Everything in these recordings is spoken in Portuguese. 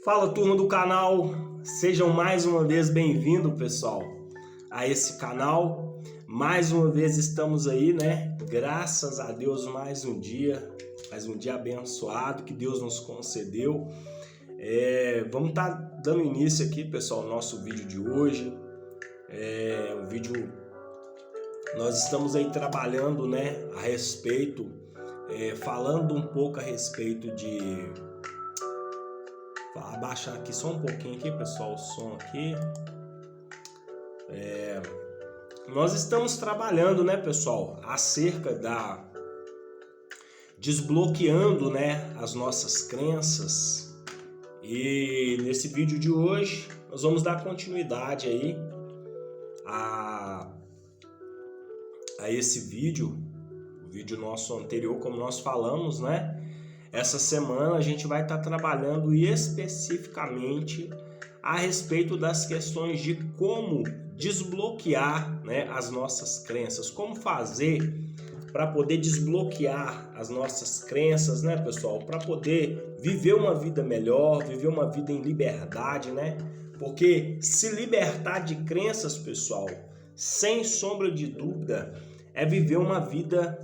Fala, turma do canal, sejam mais uma vez bem-vindos, pessoal, a esse canal. Mais uma vez estamos aí, né? Graças a Deus, mais um dia abençoado que Deus nos concedeu. Vamos estar dando início aqui, pessoal, ao nosso vídeo de hoje. Nós estamos aí trabalhando, né, a respeito, falando um pouco a respeito de... Vou abaixar aqui só um pouquinho aqui, pessoal, o som aqui. Nós estamos trabalhando, né, pessoal, acerca da... desbloqueando, né, as nossas crenças. E nesse vídeo de hoje, nós vamos dar continuidade aí a esse vídeo, o vídeo nosso anterior, como nós falamos, né? Essa semana a gente vai estar trabalhando especificamente a respeito das questões de como desbloquear, né, as nossas crenças, como fazer para poder desbloquear as nossas crenças, né, pessoal, para poder viver uma vida melhor, viver uma vida em liberdade, né? Porque se libertar de crenças, pessoal, sem sombra de dúvida, é viver uma vida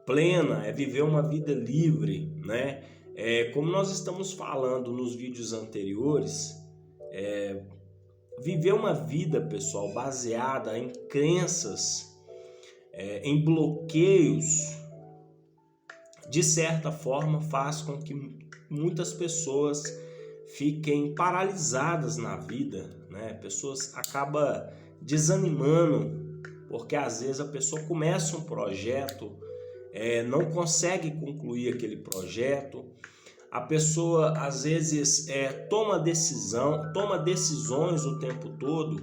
plena, é viver uma vida livre, né? Como nós estamos falando nos vídeos anteriores, viver uma vida, pessoal, baseada em crenças, em bloqueios, de certa forma faz com que muitas pessoas fiquem paralisadas na vida, né? Pessoas acabam desanimando, porque às vezes a pessoa começa um projeto, não consegue concluir aquele projeto, a pessoa às vezes toma decisões o tempo todo,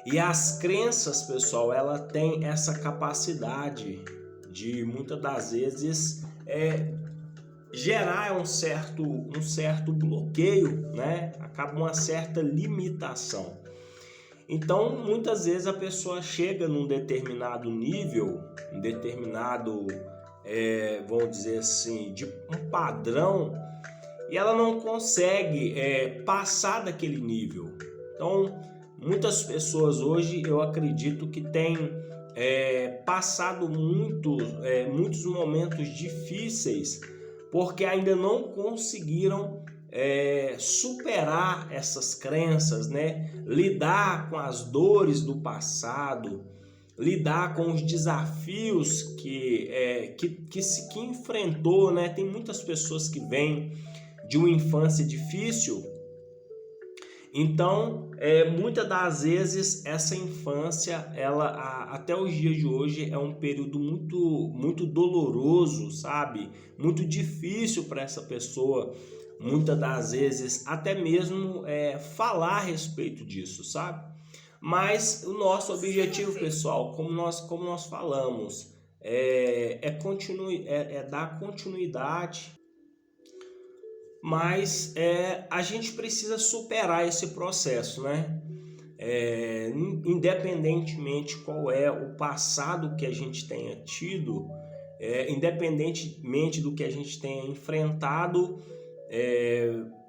e as crenças, pessoal, ela tem essa capacidade de muitas das vezes gerar um certo bloqueio, né? Acaba uma certa limitação. Então, muitas vezes a pessoa chega num determinado nível, vamos dizer assim, de um padrão, e ela não consegue passar daquele nível. Então, muitas pessoas hoje, eu acredito que têm passado muitos momentos difíceis, porque ainda não conseguiram superar essas crenças, né? Lidar com as dores do passado, lidar com os desafios que enfrentou, né? Tem muitas pessoas que vêm de uma infância difícil, então muitas das vezes essa infância, até os dias de hoje, é um período muito doloroso, sabe? Muito difícil para essa pessoa, muitas das vezes, até mesmo falar a respeito disso, sabe? Mas o nosso objetivo, pessoal, como nós falamos, é dar continuidade, mas a gente precisa superar esse processo, né? Independentemente qual é o passado que a gente tenha tido, independentemente do que a gente tenha enfrentado,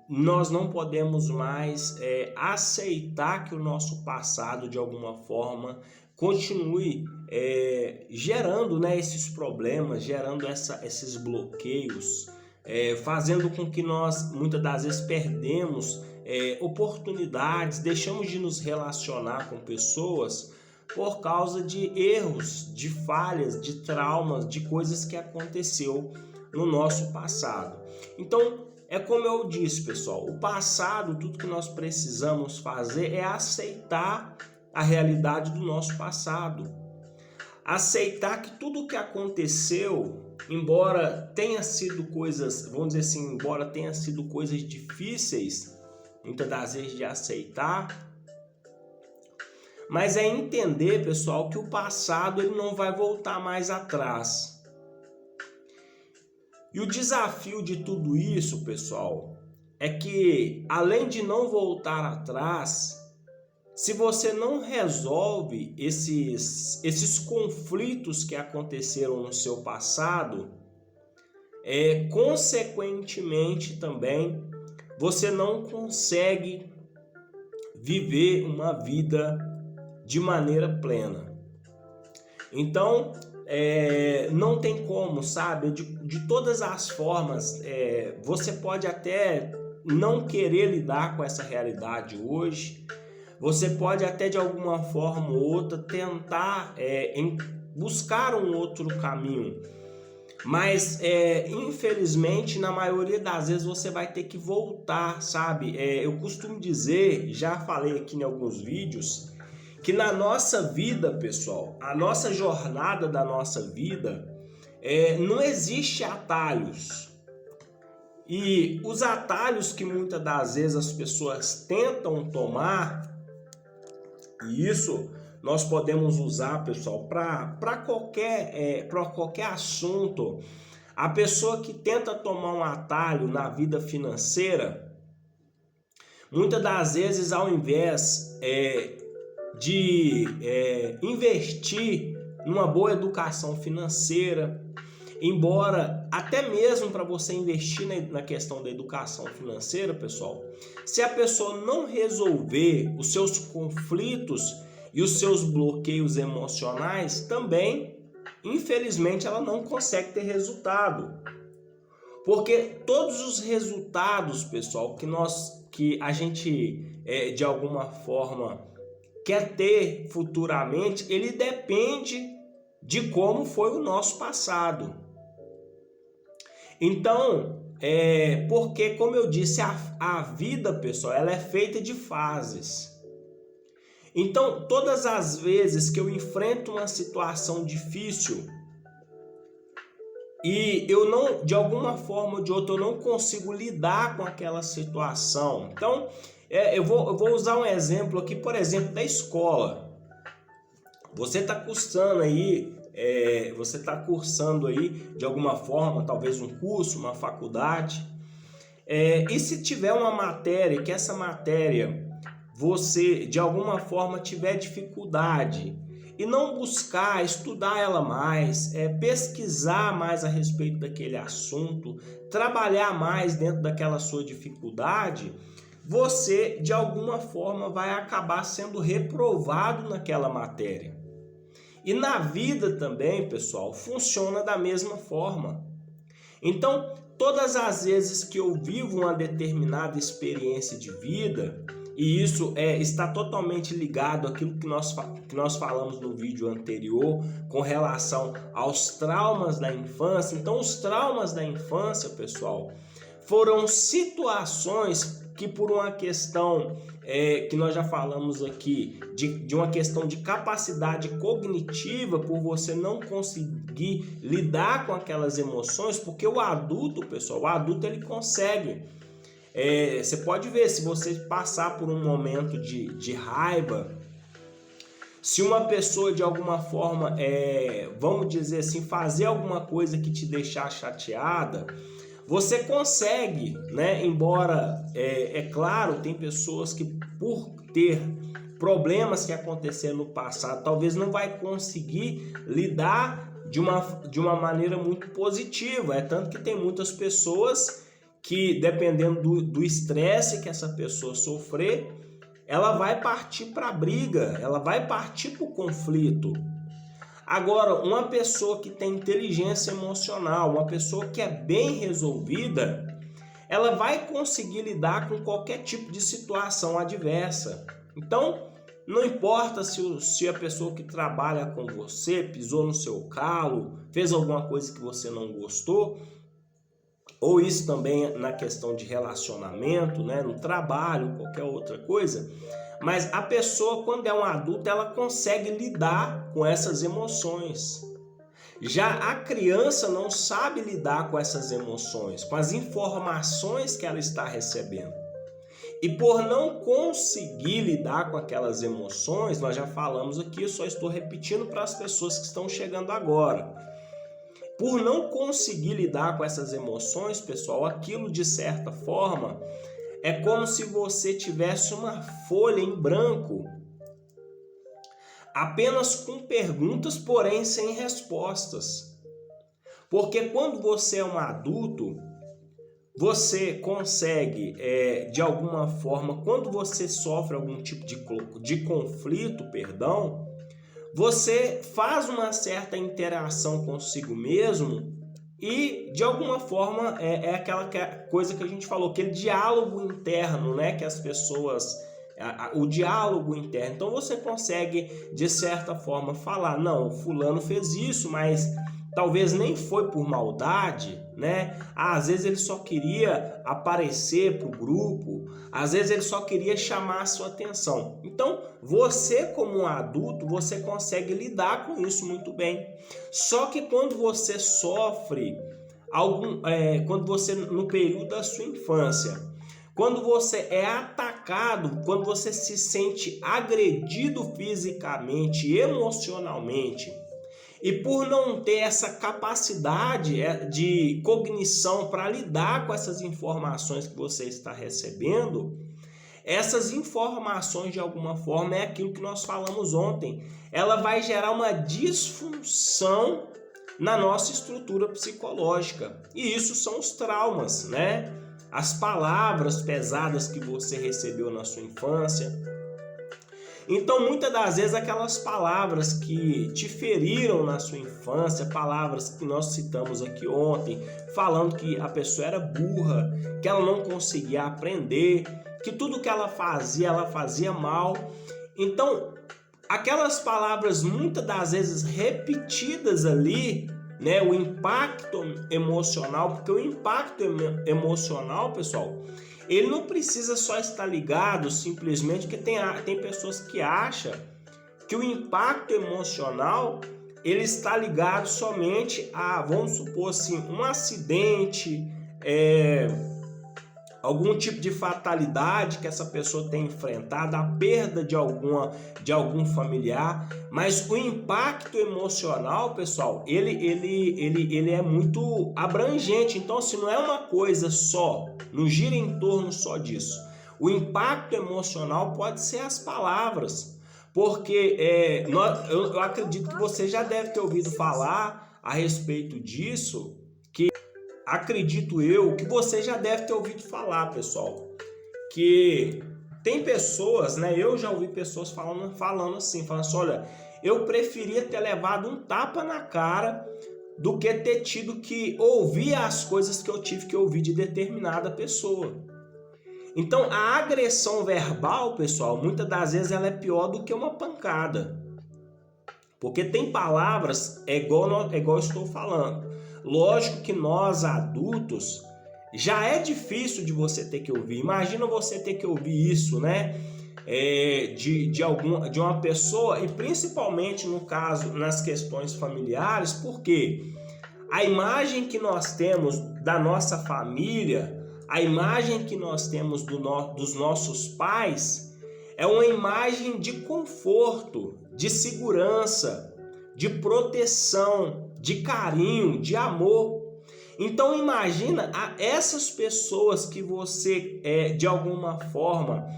nós não podemos mais aceitar que o nosso passado, de alguma forma, continue gerando, né, esses problemas, gerando esses bloqueios, fazendo com que nós, muitas das vezes, perdemos oportunidades, deixamos de nos relacionar com pessoas por causa de erros, de falhas, de traumas, de coisas que aconteceu no nosso passado. Então, como eu disse, pessoal, o passado, tudo que nós precisamos fazer é aceitar a realidade do nosso passado. Aceitar que tudo o que aconteceu, embora tenha sido coisas, vamos dizer assim, embora tenha sido coisas difíceis, muitas das vezes de aceitar, mas é entender, pessoal, que o passado ele não vai voltar mais atrás. E o desafio de tudo isso, pessoal, é que além de não voltar atrás, se você não resolve esses conflitos que aconteceram no seu passado, consequentemente também você não consegue viver uma vida de maneira plena. Então, não tem como, sabe? De todas as formas, você pode até não querer lidar com essa realidade hoje, você pode até de alguma forma ou outra tentar buscar um outro caminho, mas infelizmente na maioria das vezes você vai ter que voltar, sabe? Eu costumo dizer, já falei aqui em alguns vídeos, que na nossa vida, pessoal, a nossa jornada da nossa vida, não existe atalhos. E os atalhos que muitas das vezes as pessoas tentam tomar, e isso nós podemos usar, pessoal, para qualquer assunto. A pessoa que tenta tomar um atalho na vida financeira, muitas das vezes, ao invés de investir numa boa educação financeira, embora até mesmo para você investir na questão da educação financeira, pessoal, se a pessoa não resolver os seus conflitos e os seus bloqueios emocionais, também, infelizmente, ela não consegue ter resultado. Porque todos os resultados, pessoal, que a gente, de alguma forma, quer ter futuramente, ele depende de como foi o nosso passado. Então, porque, como eu disse, a vida, pessoal, ela é feita de fases. Então, todas as vezes que eu enfrento uma situação difícil e eu não, de alguma forma ou de outra, eu não consigo lidar com aquela situação. Então, eu vou usar um exemplo aqui, por exemplo, da escola. Você está cursando aí, de alguma forma, talvez um curso, uma faculdade. E se tiver uma matéria, que essa matéria você de alguma forma tiver dificuldade e não buscar estudar ela mais, pesquisar mais a respeito daquele assunto, trabalhar mais dentro daquela sua dificuldade, você de alguma forma vai acabar sendo reprovado naquela matéria. E na vida também, pessoal, funciona da mesma forma. Então, todas as vezes que eu vivo uma determinada experiência de vida, e isso está totalmente ligado àquilo que nós falamos no vídeo anterior com relação aos traumas da infância. Então, os traumas da infância, pessoal, foram situações que por uma questão que nós já falamos aqui, de uma questão de capacidade cognitiva, por você não conseguir lidar com aquelas emoções, porque o adulto, pessoal, o adulto ele consegue. Você pode ver, se você passar por um momento de raiva, se uma pessoa de alguma forma, vamos dizer assim, fazer alguma coisa que te deixar chateada, você consegue, né? Embora, claro, tem pessoas que por ter problemas que aconteceram no passado, talvez não vai conseguir lidar de uma maneira muito positiva. Tanto que tem muitas pessoas que, dependendo do estresse que essa pessoa sofrer, ela vai partir para a briga, ela vai partir para o conflito. Agora, uma pessoa que tem inteligência emocional, uma pessoa que é bem resolvida, ela vai conseguir lidar com qualquer tipo de situação adversa. Então, não importa se a pessoa que trabalha com você pisou no seu calo, fez alguma coisa que você não gostou, ou isso também na questão de relacionamento, né, no trabalho, qualquer outra coisa. Mas a pessoa, quando é um adulto, ela consegue lidar com essas emoções. Já a criança não sabe lidar com essas emoções, com as informações que ela está recebendo. E por não conseguir lidar com aquelas emoções, nós já falamos aqui, eu só estou repetindo para as pessoas que estão chegando agora. Por não conseguir lidar com essas emoções, pessoal, aquilo de certa forma é como se você tivesse uma folha em branco, apenas com perguntas, porém sem respostas. Porque quando você é um adulto, você consegue, de alguma forma, quando você sofre algum tipo de conflito, perdão, você faz uma certa interação consigo mesmo e, de alguma forma, é aquela coisa que a gente falou, aquele diálogo interno, né, que as pessoas... o diálogo interno. Então você consegue, de certa forma, falar, não, o fulano fez isso, mas talvez nem foi por maldade, né? Às vezes ele só queria aparecer para o grupo, às vezes ele só queria chamar a sua atenção. Então, você como um adulto, você consegue lidar com isso muito bem. Só que quando você sofre quando você, no período da sua infância, quando você é atacado, quando você se sente agredido fisicamente, emocionalmente, e por não ter essa capacidade de cognição para lidar com essas informações que você está recebendo, essas informações, de alguma forma, é aquilo que nós falamos ontem. Ela vai gerar uma disfunção na nossa estrutura psicológica. E isso são os traumas, né? As palavras pesadas que você recebeu na sua infância. Então, muitas das vezes, aquelas palavras que te feriram na sua infância, palavras que nós citamos aqui ontem, falando que a pessoa era burra, que ela não conseguia aprender, que tudo que ela fazia mal. Então, aquelas palavras, muitas das vezes repetidas ali, né, o impacto emocional, porque o impacto emocional, pessoal, ele não precisa só estar ligado simplesmente, porque tem pessoas que acham que o impacto emocional ele está ligado somente a, vamos supor assim, um acidente, algum tipo de fatalidade que essa pessoa tem enfrentado, a perda de algum familiar, mas o impacto emocional, pessoal, ele é muito abrangente. Então, assim, não é uma coisa só, não gira em torno só disso. O impacto emocional pode ser as palavras, porque eu acredito que você já deve ter ouvido falar a respeito disso, acredito eu que você já deve ter ouvido falar, pessoal, que tem pessoas, né? Eu já ouvi pessoas falando assim, olha, eu preferia ter levado um tapa na cara do que ter tido que ouvir as coisas que eu tive que ouvir de determinada pessoa. Então, a agressão verbal, pessoal, muitas das vezes ela é pior do que uma pancada. Porque tem palavras, igual eu estou falando. Lógico que nós adultos já é difícil de você ter que ouvir. Imagina você ter que ouvir isso, né? De uma pessoa, e principalmente no caso, nas questões familiares, porque a imagem que nós temos da nossa família, a imagem que nós temos dos nossos pais, é uma imagem de conforto, de segurança, de proteção, de carinho, de amor. Então imagina essas pessoas que você, de alguma forma,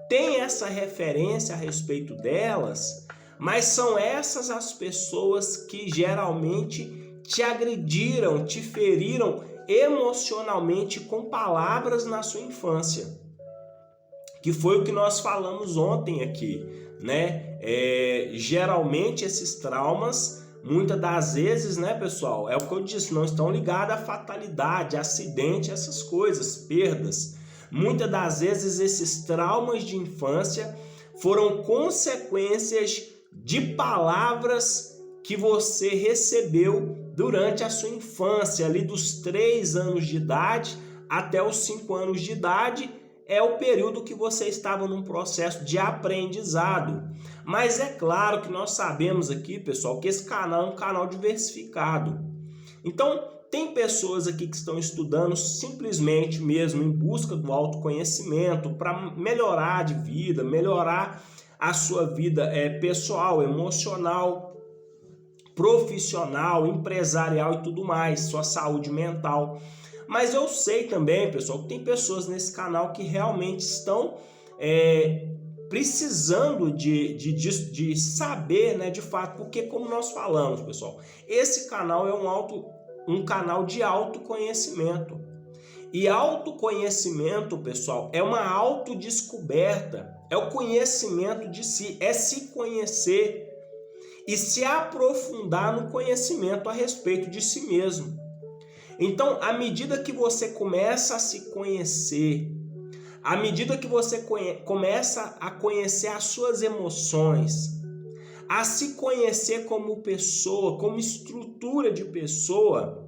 tem essa referência a respeito delas, mas são essas as pessoas que geralmente te agrediram, te feriram emocionalmente com palavras na sua infância. Que foi o que nós falamos ontem aqui, né? Geralmente esses traumas, muitas das vezes, né, pessoal, é o que eu disse, não estão ligados à fatalidade, acidente, essas coisas, perdas. Muitas das vezes esses traumas de infância foram consequências de palavras que você recebeu durante a sua infância, ali dos 3 anos de idade até os 5 anos de idade, é o período que você estava num processo de aprendizado. Mas é claro que nós sabemos aqui, pessoal, que esse canal é um canal diversificado. Então, tem pessoas aqui que estão estudando simplesmente mesmo em busca do autoconhecimento para melhorar de vida, melhorar a sua vida pessoal, emocional, profissional, empresarial e tudo mais, sua saúde mental. Mas eu sei também, pessoal, que tem pessoas nesse canal que realmente estão precisando de saber, né, de fato, porque como nós falamos, pessoal, esse canal é um um canal de autoconhecimento. E autoconhecimento, pessoal, é uma autodescoberta, é o conhecimento de si, é se conhecer e se aprofundar no conhecimento a respeito de si mesmo. Então, à medida que você começa a se conhecer, à medida que você começa a conhecer as suas emoções, a se conhecer como pessoa, como estrutura de pessoa,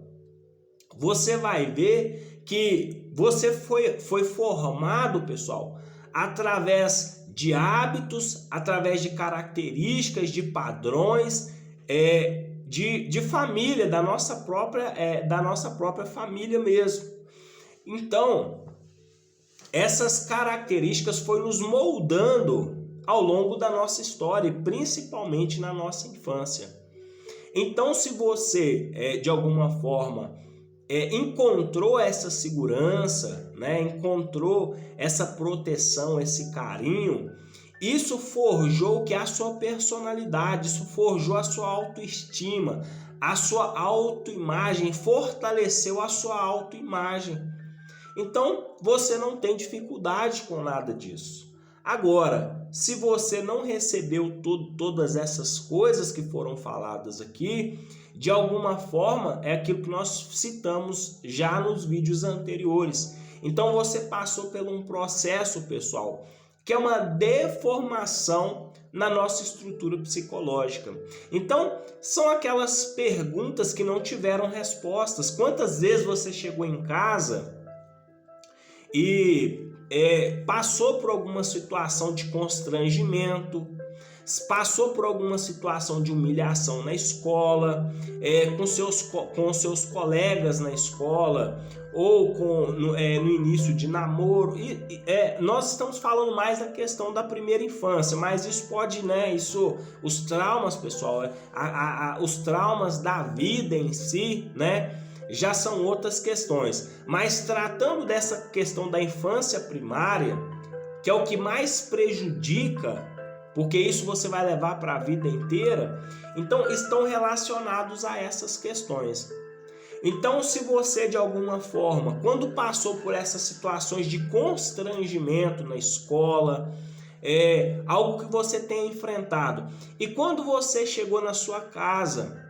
você vai ver que você foi formado, pessoal, através de hábitos, através de características, de padrões, de família, da nossa própria família mesmo. Então, essas características foram nos moldando ao longo da nossa história, e principalmente na nossa infância. Então, se você, de alguma forma, encontrou essa segurança, né, encontrou essa proteção, esse carinho, isso forjou a sua personalidade, isso forjou a sua autoestima, a sua autoimagem, fortaleceu a sua autoimagem. Então, você não tem dificuldade com nada disso. Agora, se você não recebeu todas essas coisas que foram faladas aqui, de alguma forma é aquilo que nós citamos já nos vídeos anteriores. Então você passou por um processo, pessoal, que é uma deformação na nossa estrutura psicológica. Então, são aquelas perguntas que não tiveram respostas. Quantas vezes você chegou em casa e passou por alguma situação de constrangimento, passou por alguma situação de humilhação na escola, com seus colegas na escola, ou no início de namoro. Nós estamos falando mais da questão da primeira infância, mas isso pode, os traumas, pessoal, os traumas da vida em si, já são outras questões. Mas tratando dessa questão da infância primária, que é o que mais prejudica, porque isso você vai levar para a vida inteira, então estão relacionados a essas questões. Então, se você de alguma forma, quando passou por essas situações de constrangimento na escola, algo que você tenha enfrentado, e quando você chegou na sua casa,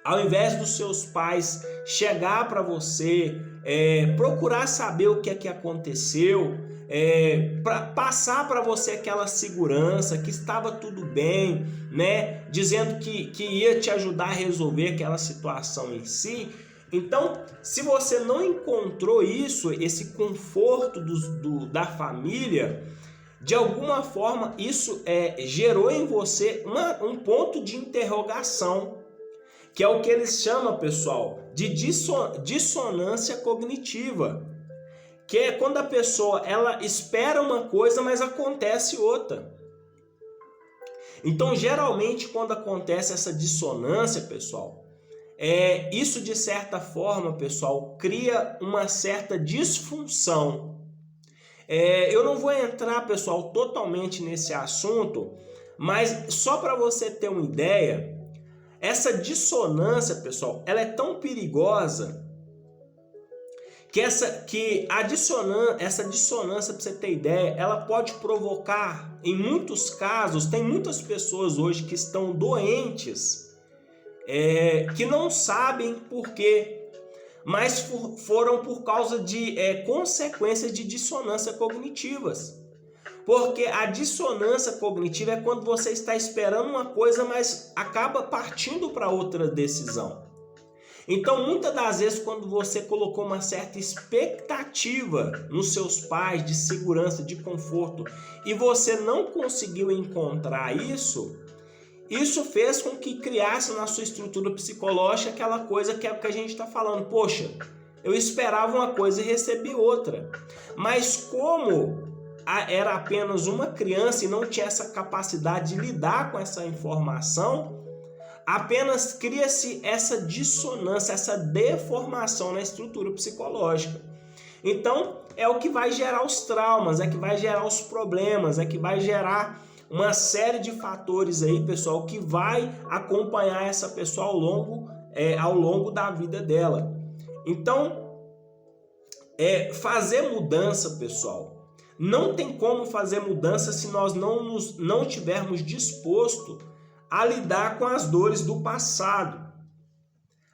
ao invés dos seus pais chegar para você, procurar saber o que é que aconteceu, para passar para você aquela segurança, que estava tudo bem, dizendo que ia te ajudar a resolver aquela situação em si. Então, se você não encontrou isso, esse conforto da família, de alguma forma isso gerou em você um ponto de interrogação, que é o que eles chamam, pessoal, de dissonância cognitiva, que é quando a pessoa ela espera uma coisa, mas acontece outra. Então, geralmente, quando acontece essa dissonância, pessoal, isso de certa forma, pessoal, cria uma certa disfunção. Eu não vou entrar, pessoal, totalmente nesse assunto, mas só para você ter uma ideia, essa dissonância, pessoal, ela é tão perigosa que essa dissonância, para você ter ideia, ela pode provocar, em muitos casos, tem muitas pessoas hoje que estão doentes, que não sabem por quê, mas foram por causa de consequências de dissonância cognitivas. Porque a dissonância cognitiva é quando você está esperando uma coisa, mas acaba partindo para outra decisão. Então, muitas das vezes, quando você colocou uma certa expectativa nos seus pais de segurança, de conforto, e você não conseguiu encontrar isso fez com que criasse na sua estrutura psicológica aquela coisa que é o que a gente está falando. Poxa, eu esperava uma coisa e recebi outra. Mas como era apenas uma criança e não tinha essa capacidade de lidar com essa informação, apenas cria-se essa dissonância, essa deformação na estrutura psicológica. Então, é o que vai gerar os traumas, é que vai gerar os problemas, é que vai gerar uma série de fatores aí, pessoal, que vai acompanhar essa pessoa ao longo ao longo da vida dela. Então, fazer mudança, pessoal, não tem como fazer mudança se nós não tivermos disposto a lidar com as dores do passado.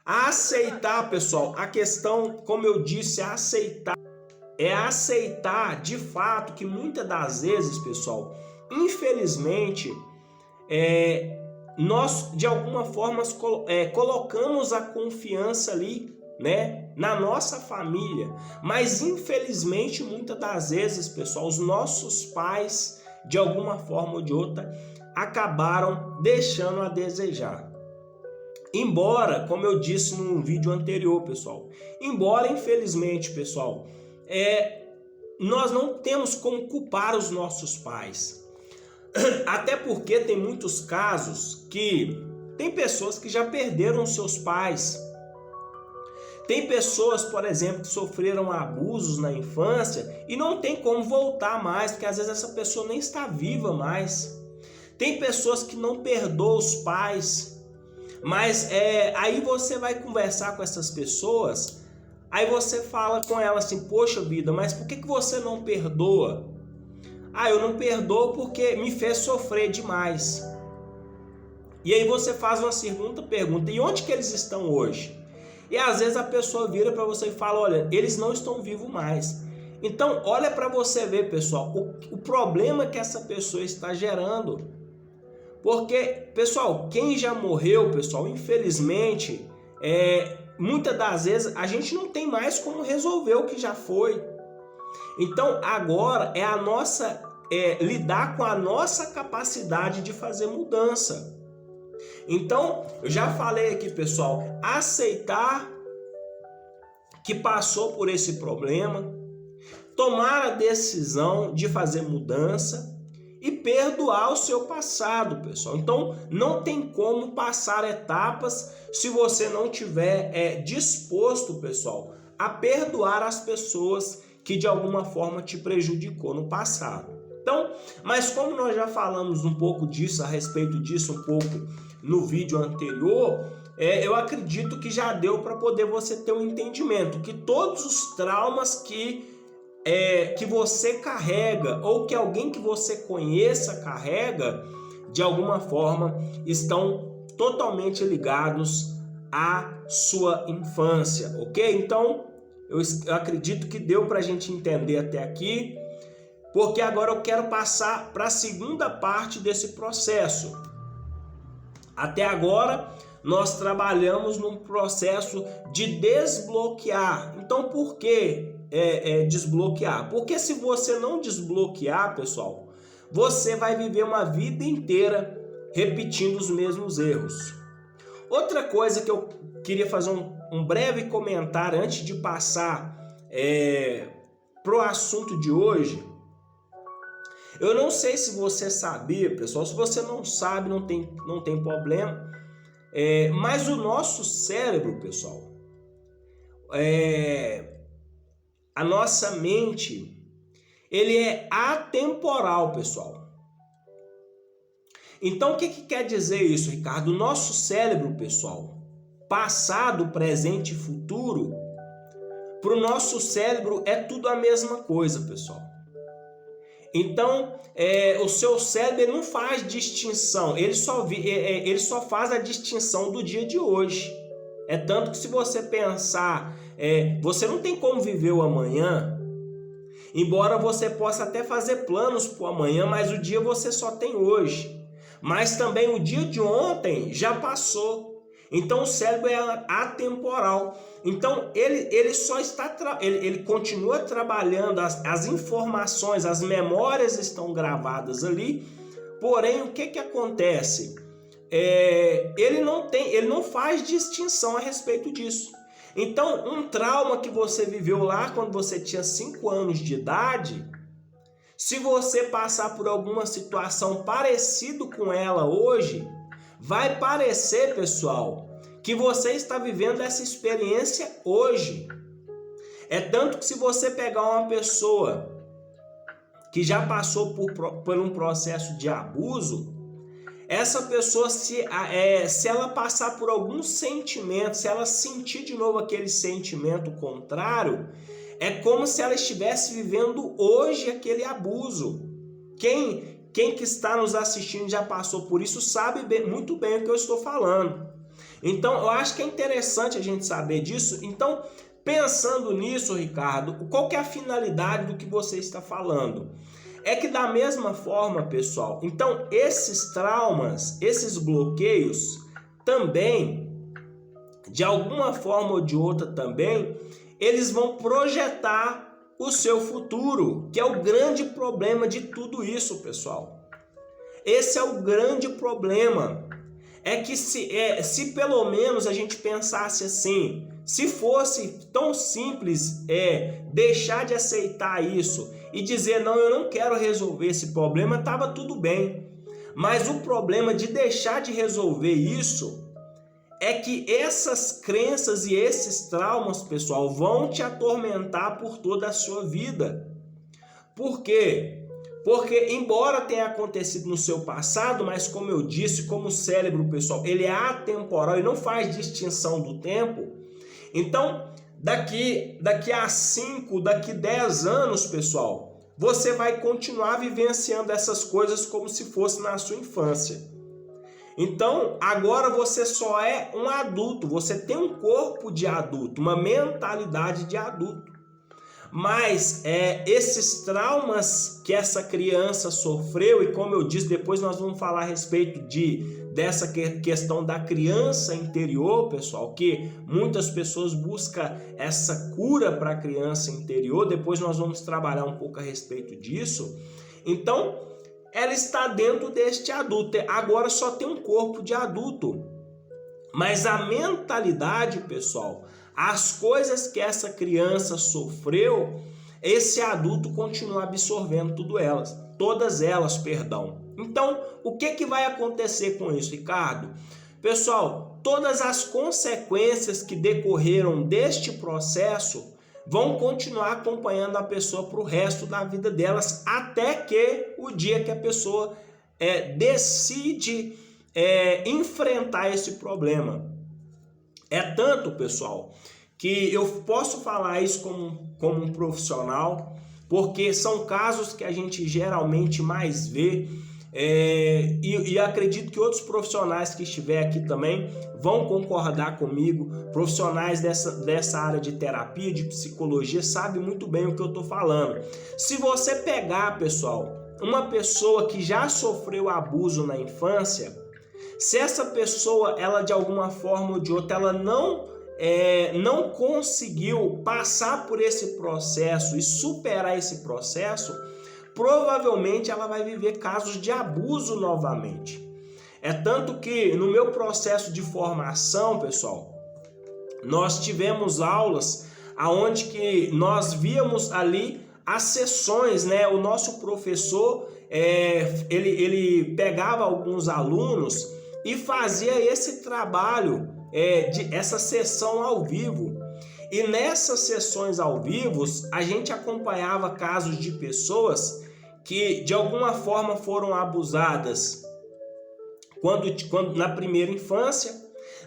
A aceitar, pessoal, a questão, como eu disse, é aceitar de fato que muitas das vezes, pessoal, infelizmente, nós de alguma forma colocamos a confiança ali, né, na nossa família, mas infelizmente muitas das vezes, pessoal, os nossos pais de alguma forma ou de outra acabaram deixando a desejar. Embora, como eu disse num vídeo anterior, pessoal, embora infelizmente, pessoal, nós não temos como culpar os nossos pais. Até porque tem muitos casos que tem pessoas que já perderam seus pais. Tem pessoas, por exemplo, que sofreram abusos na infância e não tem como voltar mais, porque às vezes essa pessoa nem está viva mais. Tem pessoas que não perdoam os pais, mas aí você vai conversar com essas pessoas, aí você fala com elas assim, poxa vida, mas por que você não perdoa? Ah, eu não perdoo porque me fez sofrer demais. E aí você faz uma segunda pergunta, e onde que eles estão hoje? E às vezes a pessoa vira para você e fala, olha, eles não estão vivos mais. Então olha para você ver, pessoal, o problema que essa pessoa está gerando. Porque, pessoal, quem já morreu, pessoal, infelizmente, muitas das vezes a gente não tem mais como resolver o que já foi. Então agora é a nossa lidar com a nossa capacidade de fazer mudança. Então eu já falei aqui, pessoal, aceitar que passou por esse problema, tomar a decisão de fazer mudança e perdoar o seu passado, pessoal. Então não tem como passar etapas se você não tiver disposto, pessoal, a perdoar as pessoas que de alguma forma te prejudicou no passado. Então, mas como nós já falamos um pouco disso, a respeito disso um pouco no vídeo anterior, eu acredito que já deu para poder você ter um entendimento que todos os traumas que você carrega ou que alguém que você conheça carrega, de alguma forma estão totalmente ligados à sua infância, ok? Então, eu acredito que deu para a gente entender até aqui, porque agora eu quero passar para a segunda parte desse processo. Até agora, nós trabalhamos num processo de desbloquear. Então, por que desbloquear? Porque se você não desbloquear, pessoal, você vai viver uma vida inteira repetindo os mesmos erros. Outra coisa que eu queria fazer um breve comentário antes de passar para o assunto de hoje. Eu não sei se você sabia, pessoal, se você não sabe, não tem problema, mas o nosso cérebro, pessoal, a nossa mente, ele é atemporal, pessoal. Então, o que quer dizer isso, Ricardo? O nosso cérebro, pessoal, passado, presente e futuro, para o nosso cérebro é tudo a mesma coisa, pessoal. Então, o seu cérebro não faz distinção, ele só faz a distinção do dia de hoje. É tanto que se você pensar, você não tem como viver o amanhã, embora você possa até fazer planos para o amanhã, mas o dia você só tem hoje. Mas também o dia de ontem já passou. Então o cérebro é atemporal. Então ele só está ele continua trabalhando, as informações, as memórias estão gravadas ali. Porém, o que acontece? Ele não faz distinção a respeito disso. Então, um trauma que você viveu lá quando você tinha 5 anos de idade, se você passar por alguma situação parecida com ela hoje, vai parecer, pessoal, que você está vivendo essa experiência hoje. É tanto que se você pegar uma pessoa que já passou por um processo de abuso, essa pessoa, se ela passar por algum sentimento, se ela sentir de novo aquele sentimento contrário, é como se ela estivesse vivendo hoje aquele abuso. Quem que está nos assistindo já passou por isso, sabe muito bem o que eu estou falando. Então, eu acho que é interessante a gente saber disso. Então, pensando nisso, Ricardo, qual que é a finalidade do que você está falando? É que da mesma forma, pessoal, então esses traumas, esses bloqueios também, de alguma forma ou de outra também, eles vão projetar o seu futuro, que é o grande problema de tudo isso, pessoal. Esse é o grande problema. É que se pelo menos a gente pensasse assim, se fosse tão simples deixar de aceitar isso e dizer, não, eu não quero resolver esse problema, estava tudo bem. Mas o problema de deixar de resolver isso é que essas crenças e esses traumas, pessoal, vão te atormentar por toda a sua vida. Por quê? Porque embora tenha acontecido no seu passado, mas como eu disse, como o cérebro, pessoal, ele é atemporal e não faz distinção do tempo. Então, daqui a 5, daqui 10 anos, pessoal, você vai continuar vivenciando essas coisas como se fosse na sua infância. Então, agora você só é um adulto, você tem um corpo de adulto, uma mentalidade de adulto. Mas esses traumas que essa criança sofreu, e como eu disse, depois nós vamos falar a respeito dessa questão da criança interior, pessoal, que muitas pessoas buscam essa cura para a criança interior, depois nós vamos trabalhar um pouco a respeito disso. Então, ela está dentro deste adulto, agora só tem um corpo de adulto. Mas a mentalidade, pessoal, as coisas que essa criança sofreu, esse adulto continua absorvendo todas elas. Então, o que vai acontecer com isso, Ricardo? Pessoal, todas as consequências que decorreram deste processo vão continuar acompanhando a pessoa para o resto da vida delas, até que o dia que a pessoa decide enfrentar esse problema. É tanto, pessoal, que eu posso falar isso como um profissional, porque são casos que a gente geralmente mais vê, e acredito que outros profissionais que estiver aqui também vão concordar comigo. Profissionais dessa área de terapia, de psicologia, sabem muito bem o que eu estou falando. Se você pegar, pessoal, uma pessoa que já sofreu abuso na infância, se essa pessoa, ela de alguma forma ou de outra, ela não conseguiu passar por esse processo e superar esse processo, provavelmente ela vai viver casos de abuso novamente. É tanto que no meu processo de formação, pessoal, nós tivemos aulas onde que nós víamos ali as sessões, né? O nosso professor, ele pegava alguns alunos e fazia esse trabalho, essa sessão ao vivo. E nessas sessões ao vivo, a gente acompanhava casos de pessoas que de alguma forma foram abusadas quando na primeira infância.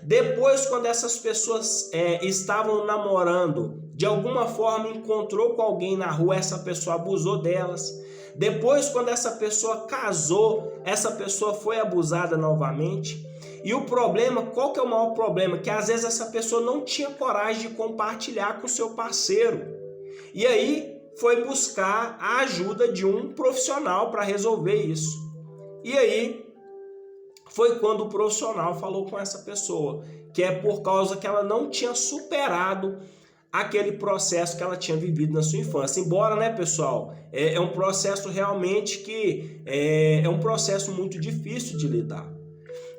Depois, quando essas pessoas estavam namorando, de alguma forma encontrou com alguém na rua, essa pessoa abusou delas. Depois, quando essa pessoa casou, essa pessoa foi abusada novamente. E o problema, qual que é o maior problema? Que às vezes essa pessoa não tinha coragem de compartilhar com o seu parceiro. E aí foi buscar a ajuda de um profissional para resolver isso. E aí foi quando o profissional falou com essa pessoa, que é por causa que ela não tinha superado aquele processo que ela tinha vivido na sua infância. Embora, né, pessoal, é um processo realmente que é um processo muito difícil de lidar.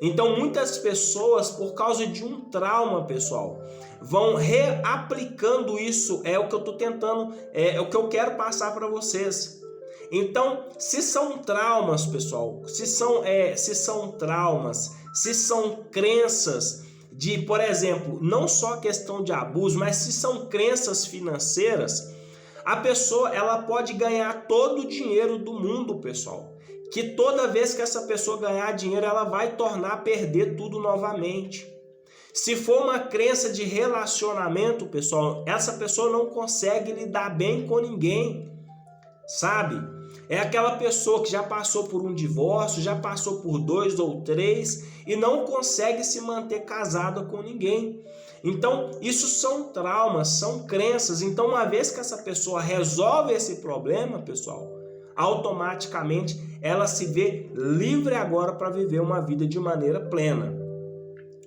Então, muitas pessoas, por causa de um trauma, pessoal, vão reaplicando isso. É o que eu estou tentando, é o que eu quero passar para vocês. Então, se são traumas, pessoal, se são traumas, se são crenças de, por exemplo, não só questão de abuso, mas se são crenças financeiras, a pessoa ela pode ganhar todo o dinheiro do mundo, pessoal, que toda vez que essa pessoa ganhar dinheiro, ela vai tornar a perder tudo novamente. Se for uma crença de relacionamento, pessoal, essa pessoa não consegue lidar bem com ninguém, sabe? É aquela pessoa que já passou por um divórcio, já passou por 2 ou 3 e não consegue se manter casada com ninguém. Então, isso são traumas, são crenças. Então, uma vez que essa pessoa resolve esse problema, pessoal, automaticamente ela se vê livre agora para viver uma vida de maneira plena.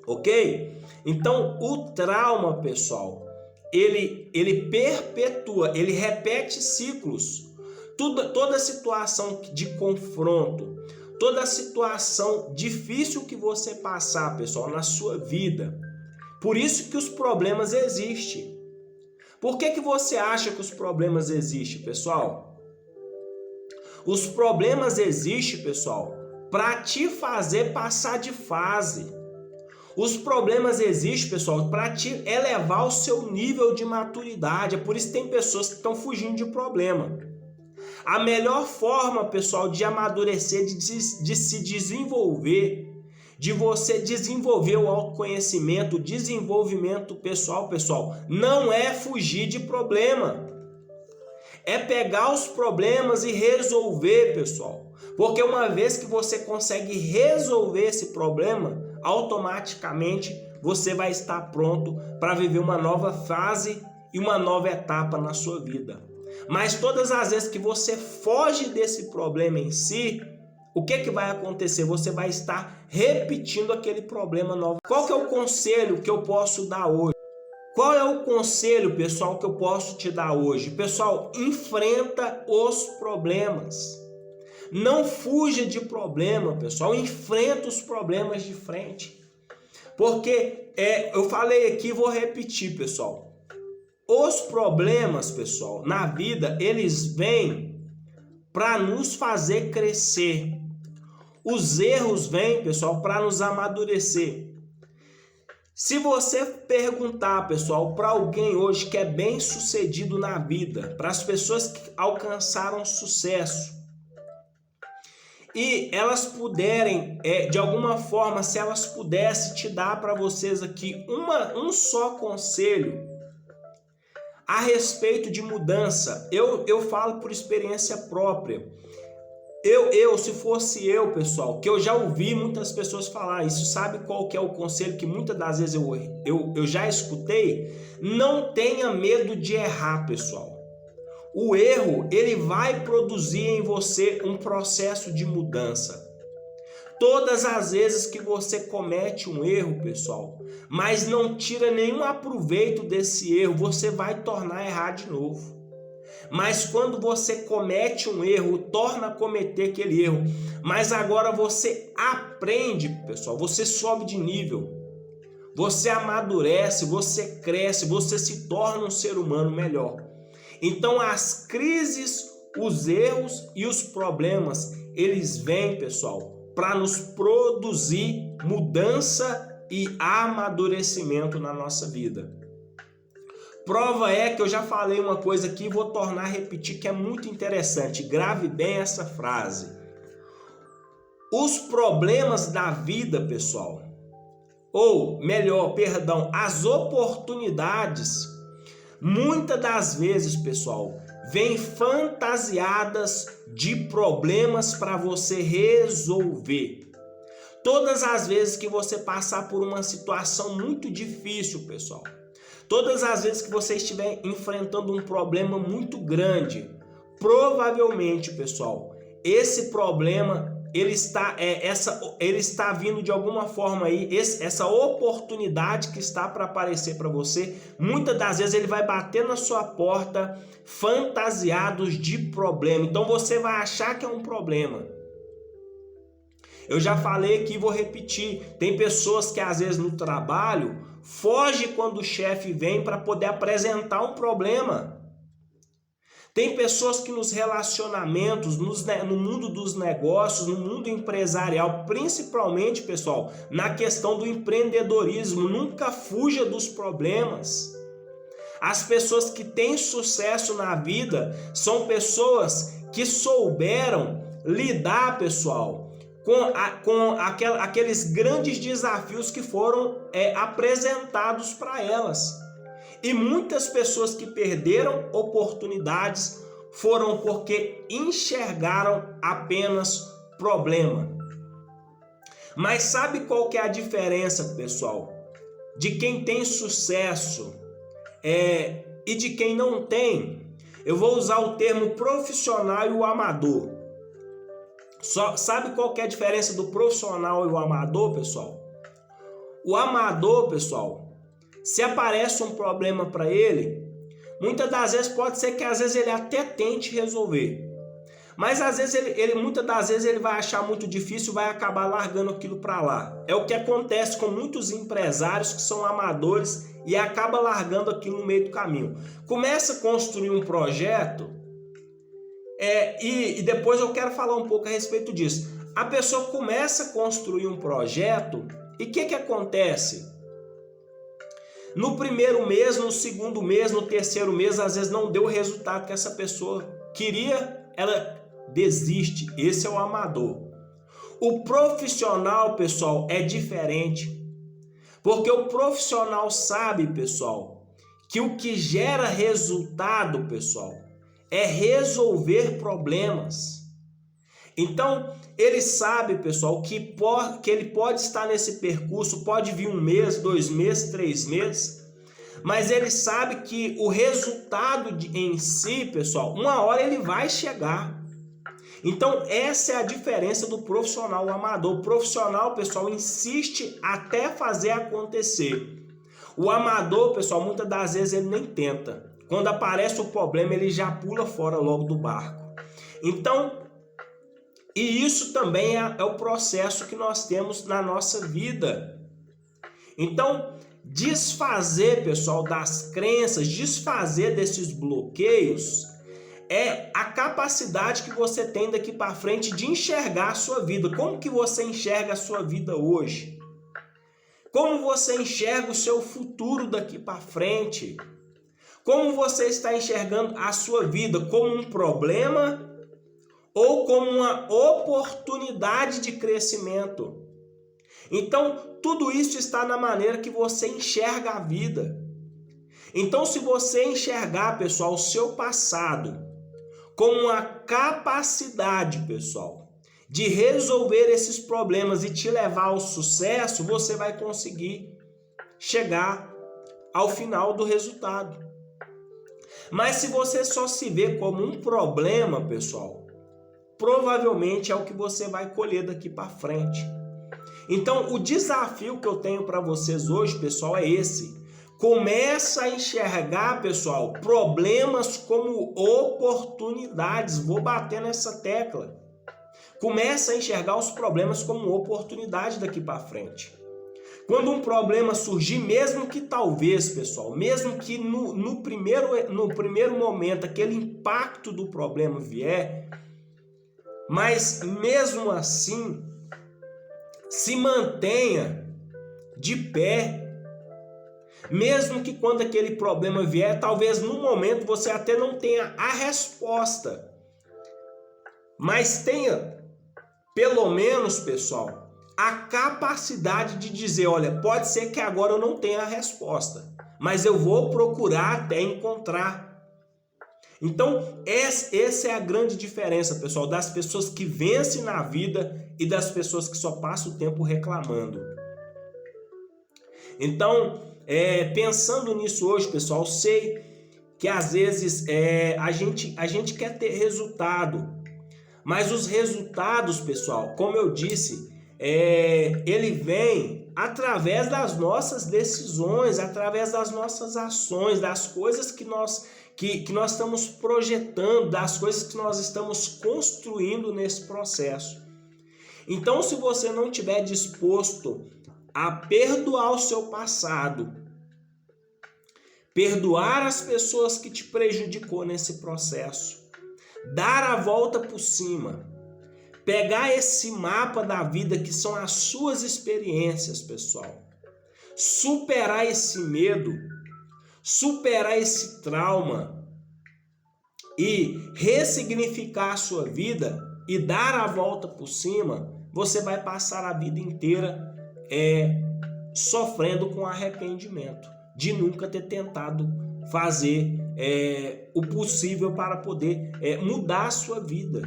Ok? Então, o trauma, pessoal, ele perpetua, ele repete ciclos. Toda situação de confronto, toda situação difícil que você passar, pessoal, na sua vida. Por isso que os problemas existem. Por que você acha que os problemas existem, pessoal? Os problemas existem, pessoal, para te fazer passar de fase. Os problemas existem, pessoal, para te elevar o seu nível de maturidade. É por isso que tem pessoas que estão fugindo de problema. A melhor forma, pessoal, de amadurecer, de se desenvolver, de você desenvolver o autoconhecimento, o desenvolvimento pessoal, não é fugir de problema. É pegar os problemas e resolver, pessoal. Porque uma vez que você consegue resolver esse problema, automaticamente você vai estar pronto para viver uma nova fase e uma nova etapa na sua vida. Mas todas as vezes que você foge desse problema em si, o que vai acontecer? Você vai estar repetindo aquele problema novo. Qual que é o conselho que eu posso dar hoje? Qual é o conselho, pessoal, que eu posso te dar hoje? Pessoal, enfrenta os problemas. Não fuja de problema, pessoal. Enfrenta os problemas de frente. Porque eu falei aqui, vou repetir, pessoal. Os problemas, pessoal, na vida, eles vêm para nos fazer crescer. Os erros vêm, pessoal, para nos amadurecer. Se você perguntar, pessoal, para alguém hoje que é bem sucedido na vida, para as pessoas que alcançaram sucesso, e elas puderem, de alguma forma, se elas pudessem te dar para vocês aqui um só conselho a respeito de mudança, eu falo por experiência própria. Se fosse eu, pessoal, que eu já ouvi muitas pessoas falar isso, sabe qual que é o conselho que muitas das vezes eu já escutei? Não tenha medo de errar, pessoal. O erro, ele vai produzir em você um processo de mudança. Todas as vezes que você comete um erro, pessoal, mas não tira nenhum aproveito desse erro, você vai tornar a errar de novo. Mas quando você comete um erro, torna a cometer aquele erro, mas agora você aprende, pessoal, você sobe de nível, você amadurece, você cresce, você se torna um ser humano melhor. Então as crises, os erros e os problemas, eles vêm, pessoal, para nos produzir mudança e amadurecimento na nossa vida. Prova é que eu já falei uma coisa aqui e vou tornar a repetir que é muito interessante. Grave bem essa frase. Os problemas da vida, pessoal, ou melhor, perdão, as oportunidades, muitas das vezes, pessoal, vêm fantasiadas de problemas para você resolver. Todas as vezes que você passar por uma situação muito difícil, pessoal, todas as vezes que você estiver enfrentando um problema muito grande, provavelmente, pessoal, esse problema ele está vindo de alguma forma aí, essa oportunidade que está para aparecer para você, muitas das vezes ele vai bater na sua porta fantasiados de problema. Então você vai achar que é um problema. Eu já falei aqui e vou repetir, tem pessoas que às vezes no trabalho foge quando o chefe vem para poder apresentar um problema. Tem pessoas que nos relacionamentos, no mundo dos negócios, no mundo empresarial, principalmente, pessoal, na questão do empreendedorismo, nunca fuja dos problemas. As pessoas que têm sucesso na vida são pessoas que souberam lidar, pessoal, com aqueles grandes desafios que foram apresentados para elas. E muitas pessoas que perderam oportunidades foram porque enxergaram apenas problema. Mas sabe qual que é a diferença, pessoal, de quem tem sucesso e de quem não tem? Eu vou usar o termo profissional e o amador. Sabe qual que é a diferença do profissional e o amador, pessoal? O amador, pessoal, se aparece um problema para ele, muitas das vezes pode ser que às vezes ele até tente resolver. Mas às vezes muitas das vezes ele vai achar muito difícil, vai acabar largando aquilo para lá. É o que acontece com muitos empresários que são amadores e acaba largando aquilo no meio do caminho. Começa a construir um projeto e depois eu quero falar um pouco a respeito disso. A pessoa começa a construir um projeto e o que acontece? No primeiro mês, no segundo mês, no terceiro mês, às vezes não deu o resultado que essa pessoa queria, ela desiste. Esse é o amador. O profissional, pessoal, é diferente. Porque o profissional sabe, pessoal, que o que gera resultado, pessoal, é resolver problemas. Então, ele sabe, pessoal, que ele pode estar nesse percurso, pode vir 1 mês, 2 meses, 3 meses, mas ele sabe que o resultado em si, pessoal, uma hora ele vai chegar. Então, essa é a diferença do profissional o amador. O profissional, pessoal, insiste até fazer acontecer. O amador, pessoal, muitas das vezes ele nem tenta. Quando aparece o problema, ele já pula fora logo do barco. Então, e isso também é o processo que nós temos na nossa vida. Então, desfazer, pessoal, das crenças, desfazer desses bloqueios, é a capacidade que você tem daqui para frente de enxergar a sua vida. Como que você enxerga a sua vida hoje? Como você enxerga o seu futuro daqui para frente? Como você está enxergando a sua vida? Como um problema ou como uma oportunidade de crescimento? Então, tudo isso está na maneira que você enxerga a vida. Então, se você enxergar, pessoal, o seu passado como uma capacidade, pessoal, de resolver esses problemas e te levar ao sucesso, você vai conseguir chegar ao final do resultado. Mas se você só se vê como um problema, pessoal, provavelmente é o que você vai colher daqui para frente. Então, o desafio que eu tenho para vocês hoje, pessoal, é esse. Começa a enxergar, pessoal, problemas como oportunidades. Vou bater nessa tecla. Começa a enxergar os problemas como oportunidade daqui para frente. Quando um problema surgir, mesmo que talvez, pessoal, mesmo que no primeiro momento aquele impacto do problema vier, mas mesmo assim, se mantenha de pé. Mesmo que quando aquele problema vier, talvez no momento você até não tenha a resposta. Mas tenha, pelo menos, pessoal, a capacidade de dizer, olha, pode ser que agora eu não tenha a resposta, mas eu vou procurar até encontrar. Então, essa é a grande diferença, pessoal, das pessoas que vencem na vida e das pessoas que só passam o tempo reclamando. Então, pensando nisso hoje, pessoal, sei que às vezes a gente quer ter resultado, mas os resultados, pessoal, como eu disse, ele vem através das nossas decisões, através das nossas ações, das coisas que nós estamos projetando, das coisas que nós estamos construindo nesse processo. Então, se você não estiver disposto a perdoar o seu passado, perdoar as pessoas que te prejudicou nesse processo, dar a volta por cima, pegar esse mapa da vida que são as suas experiências, pessoal, superar esse medo, superar esse trauma e ressignificar a sua vida, e dar a volta por cima, você vai passar a vida inteira sofrendo com arrependimento de nunca ter tentado fazer o possível para poder mudar a sua vida.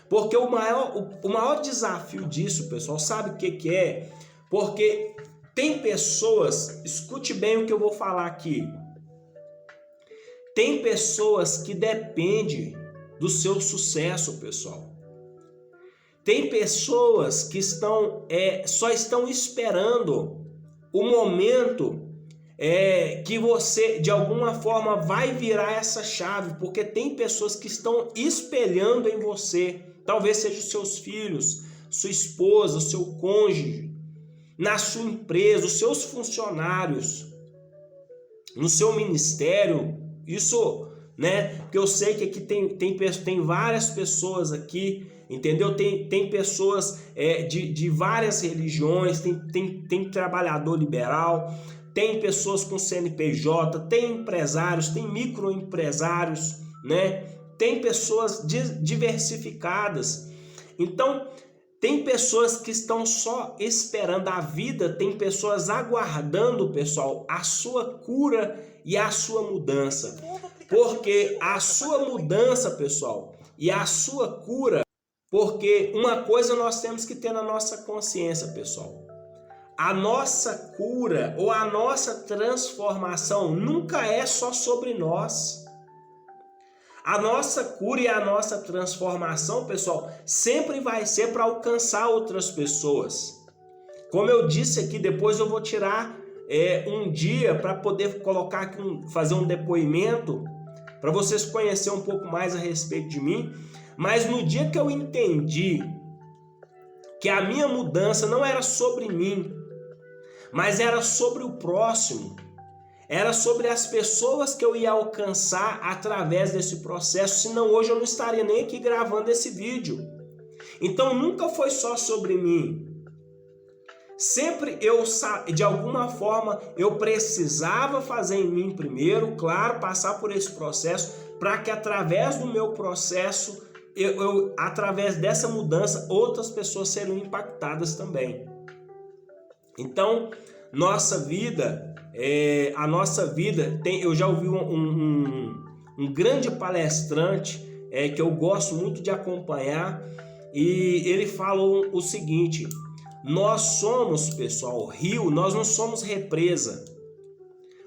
Porque o maior desafio disso, pessoal, sabe o que é? Porque tem pessoas, escute bem o que eu vou falar aqui, tem pessoas que dependem do seu sucesso, pessoal. Tem pessoas que só estão esperando o momento que você, de alguma forma, vai virar essa chave, porque tem pessoas que estão espelhando em você, talvez seja os seus filhos, sua esposa, o seu cônjuge, na sua empresa, os seus funcionários, no seu ministério, isso, né? Porque eu sei que aqui tem várias pessoas aqui, entendeu? Tem pessoas de várias religiões, tem trabalhador liberal, tem pessoas com CNPJ, tem empresários, tem microempresários, né? Tem pessoas diversificadas. Então, tem pessoas que estão só esperando a vida, tem pessoas aguardando, pessoal, a sua cura e a sua mudança. Porque a sua mudança, pessoal, e a sua cura, porque uma coisa nós temos que ter na nossa consciência, pessoal. A nossa cura ou a nossa transformação nunca é só sobre nós. A nossa cura e a nossa transformação, pessoal, sempre vai ser para alcançar outras pessoas. Como eu disse aqui, depois eu vou tirar um dia para poder colocar aqui, fazer um depoimento, para vocês conhecerem um pouco mais a respeito de mim. Mas no dia que eu entendi que a minha mudança não era sobre mim, mas era sobre o próximo, era sobre as pessoas que eu ia alcançar através desse processo, senão hoje eu não estaria nem aqui gravando esse vídeo. Então nunca foi só sobre mim. Sempre de alguma forma, eu precisava fazer em mim primeiro, claro, passar por esse processo, para que através do meu processo, através dessa mudança, outras pessoas serão impactadas também. Então, nossa vida, eu já ouvi um grande palestrante que eu gosto muito de acompanhar, e ele falou o seguinte: nós somos, pessoal, rio, nós não somos represa.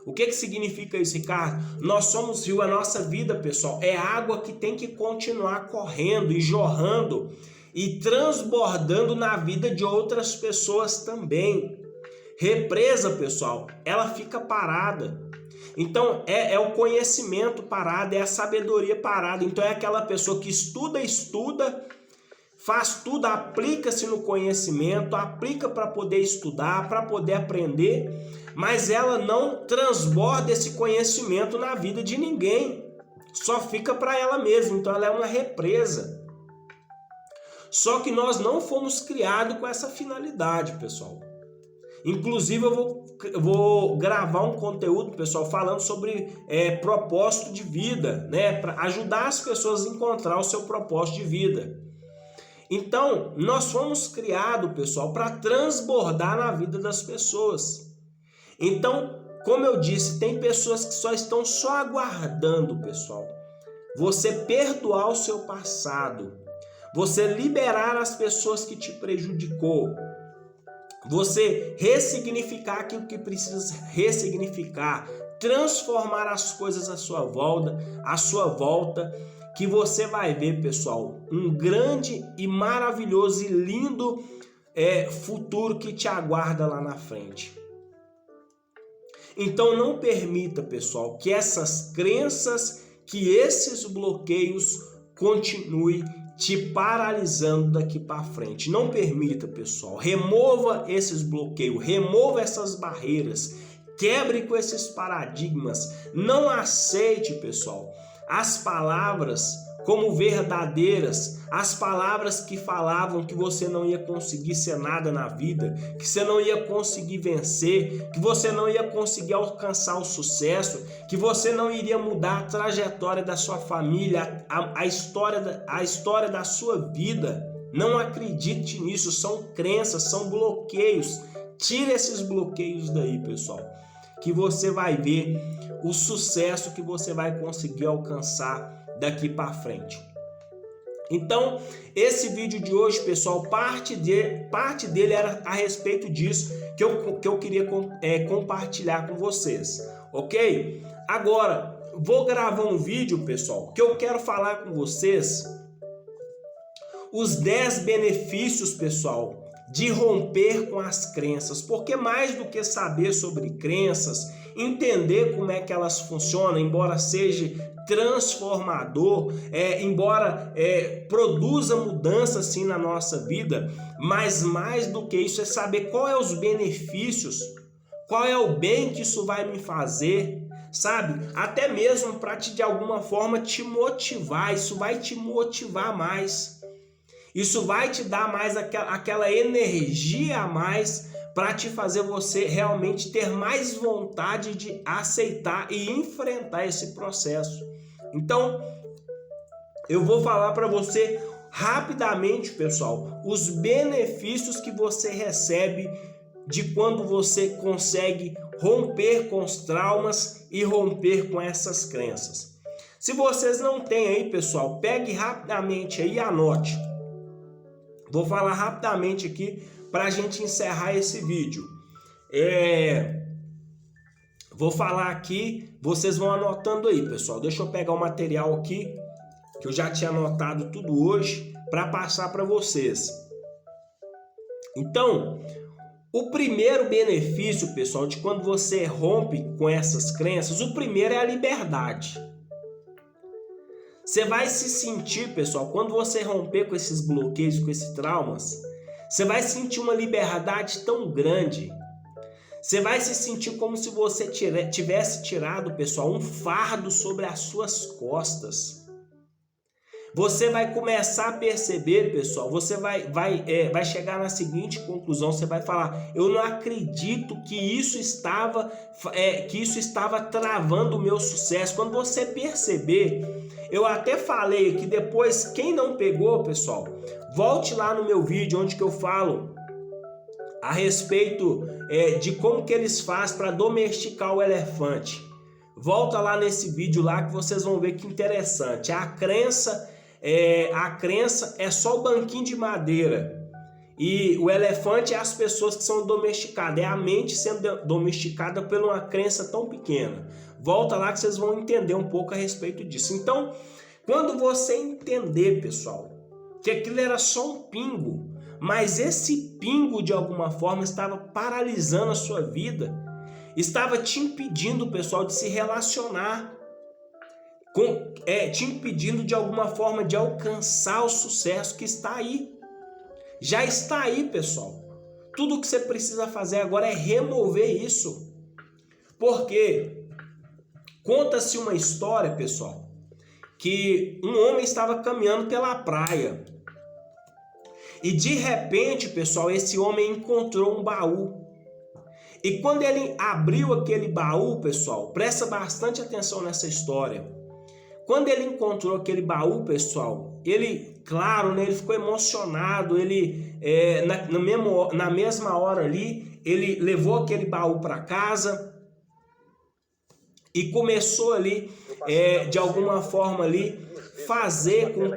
O que significa isso, Ricardo? Nós somos rio, a nossa vida, pessoal, é água que tem que continuar correndo e jorrando e transbordando na vida de outras pessoas também. Represa, pessoal, ela fica parada. Então é o conhecimento parado, é a sabedoria parada. Então é aquela pessoa que estuda, faz tudo, aplica-se no conhecimento, aplica para poder estudar, para poder aprender, mas ela não transborda esse conhecimento na vida de ninguém, só fica para ela mesma. Então ela é uma represa. Só que nós não fomos criados com essa finalidade, pessoal. Inclusive eu vou gravar um conteúdo, pessoal, falando sobre propósito de vida, né, para ajudar as pessoas a encontrar o seu propósito de vida. Então, nós fomos criados, pessoal, para transbordar na vida das pessoas. Então, como eu disse, tem pessoas que só estão aguardando, pessoal, você perdoar o seu passado, você liberar as pessoas que te prejudicou, você ressignificar aquilo que precisa ressignificar, transformar as coisas à sua volta, que você vai ver, pessoal, um grande e maravilhoso e lindo futuro que te aguarda lá na frente. Então não permita, pessoal, que essas crenças, que esses bloqueios continuem te paralisando daqui para frente. Não permita, pessoal. Remova esses bloqueios, remova essas barreiras, quebre com esses paradigmas. Não aceite, pessoal, as palavras como verdadeiras, as palavras que falavam que você não ia conseguir ser nada na vida, que você não ia conseguir vencer, que você não ia conseguir alcançar o sucesso, que você não iria mudar a trajetória da sua família, a história da sua vida. Não acredite nisso, são crenças, são bloqueios. Tire esses bloqueios daí, pessoal, que você vai ver o sucesso que você vai conseguir alcançar daqui para frente. Então, esse vídeo de hoje, pessoal, parte dele era a respeito disso que eu queria compartilhar com vocês, ok? Agora, vou gravar um vídeo, pessoal, que eu quero falar com vocês os 10 benefícios, pessoal, de romper com as crenças, porque mais do que saber sobre crenças, entender como é que elas funcionam, embora seja transformador, embora produza mudança sim na nossa vida, mas mais do que isso é saber qual é os benefícios, qual é o bem que isso vai me fazer, sabe? Até mesmo para de alguma forma te motivar, isso vai te motivar mais. Isso vai te dar mais aquela energia a mais para te fazer você realmente ter mais vontade de aceitar e enfrentar esse processo. Então, eu vou falar para você rapidamente, pessoal, os benefícios que você recebe de quando você consegue romper com os traumas e romper com essas crenças. Se vocês não têm aí, pessoal, pegue rapidamente aí e anote. Vou falar rapidamente aqui para a gente encerrar esse vídeo. Vou falar aqui, vocês vão anotando aí, pessoal. Deixa eu pegar o material aqui, que eu já tinha anotado tudo hoje, para passar para vocês. Então, o primeiro benefício, pessoal, de quando você rompe com essas crenças, o primeiro é a liberdade. Você vai se sentir, pessoal, quando você romper com esses bloqueios, com esses traumas, você vai sentir uma liberdade tão grande. Você vai se sentir como se você tivesse tirado, pessoal, um fardo sobre as suas costas. Você vai começar a perceber, pessoal, você vai chegar na seguinte conclusão, você vai falar, eu não acredito que isso estava travando o meu sucesso. Quando você perceber, eu até falei que depois, quem não pegou, pessoal, volte lá no meu vídeo onde que eu falo a respeito de como que eles fazem para domesticar o elefante. Volta lá nesse vídeo lá que vocês vão ver que interessante. A crença é só o banquinho de madeira e o elefante é as pessoas que são domesticadas, é a mente sendo domesticada por uma crença tão pequena. Volta lá que vocês vão entender um pouco a respeito disso. Então, quando você entender, pessoal, que aquilo era só um pingo, mas esse pingo de alguma forma estava paralisando a sua vida, estava te impedindo, pessoal, de se relacionar, te impedindo de alguma forma de alcançar o sucesso que está aí. Já está aí, pessoal. Tudo o que você precisa fazer agora é remover isso. Porque conta-se uma história, pessoal, que um homem estava caminhando pela praia. E de repente, pessoal, esse homem encontrou um baú. E quando ele abriu aquele baú, pessoal, presta bastante atenção nessa história. Quando ele encontrou aquele baú, pessoal, ele, claro, né, ele ficou emocionado, ele, na mesma hora ali, ele levou aquele baú para casa e começou ali, de alguma forma ali, fazer com